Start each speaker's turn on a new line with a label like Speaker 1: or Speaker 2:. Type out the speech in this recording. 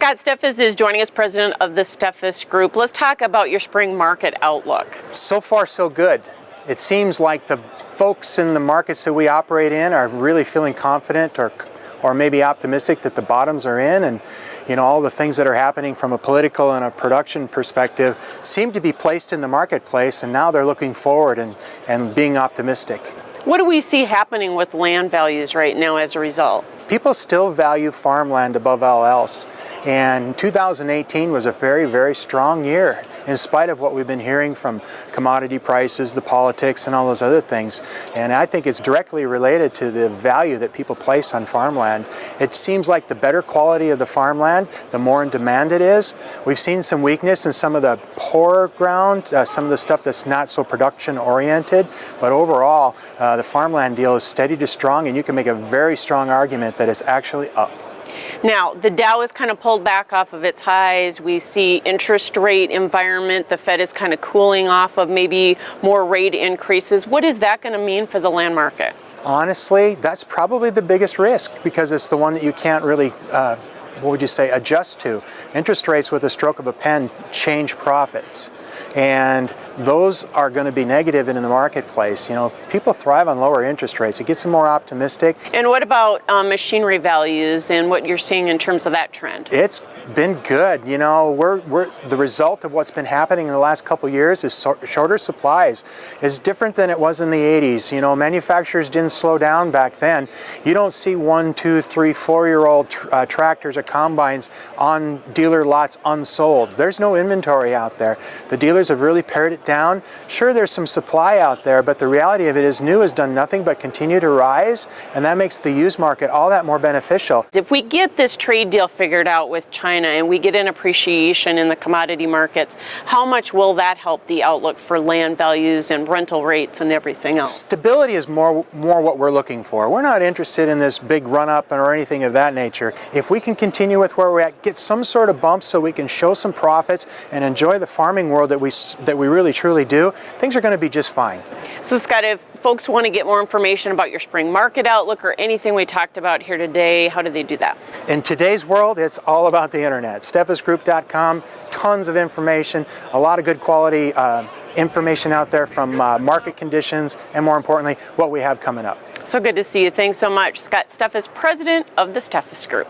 Speaker 1: Scott Steffes is joining us, president of the Steffes Group. Let's talk about your spring market outlook.
Speaker 2: So far, so good. It seems like the folks in the markets that we operate in are really feeling confident or maybe optimistic that the bottoms are in, and all the things that are happening from a political and a production perspective seem to be placed in the marketplace, and now they're looking forward and being optimistic.
Speaker 1: What do we see happening with land values right now as a result?
Speaker 2: People still value farmland above all else, and 2018 was a very, very strong year in spite of what we've been hearing from commodity prices, the politics, and all those other things. And I think it's directly related to the value that people place on farmland. It seems like the better quality of the farmland, the more in demand it is. We've seen some weakness in some of the poorer ground, some of the stuff that's not so production oriented, but overall the farmland deal is steady to strong, and you can make a very strong argument that it's actually up.
Speaker 1: Now, the Dow is kind of pulled back off of its highs. We see interest rate environment. The Fed is kind of cooling off of maybe more rate increases. What is that going to mean for the land market?
Speaker 2: Honestly, that's probably the biggest risk, because it's the one that you can't really adjust to. Interest rates with a stroke of a pen change profits, and those are going to be negative in the marketplace. People thrive on lower interest rates. It gets them more optimistic.
Speaker 1: And what about machinery values and what you're seeing in terms of that trend?
Speaker 2: It's been good. We're the result of what's been happening in the last couple of years is shorter supplies. It's different than it was in the 80s. Manufacturers didn't slow down back then. You don't see 1, 2, 3, 4-year-old tractors or combines on dealer lots unsold. There's no inventory out there. The dealers have really pared it down. Sure, there's some supply out there, but the reality of it is new has done nothing but continue to rise, and that makes the used market all that more beneficial.
Speaker 1: If we get this trade deal figured out with China and we get an appreciation in the commodity markets, how much will that help the outlook for land values and rental rates and everything else?
Speaker 2: Stability is more what we're looking for. We're not interested in this big run-up or anything of that nature. If we can continue with where we're at, get some sort of bump so we can show some profits and enjoy the farming world that we really truly do, things are going to be just fine.
Speaker 1: So Scott, if folks want to get more information about your spring market outlook or anything we talked about here today, how do they do that?
Speaker 2: In today's world, it's all about the internet. SteffesGroup.com, tons of information, a lot of good quality information out there from market conditions, and more importantly, what we have coming up.
Speaker 1: So good to see you. Thanks so much. Scott Steffes, president of the Steffes Group.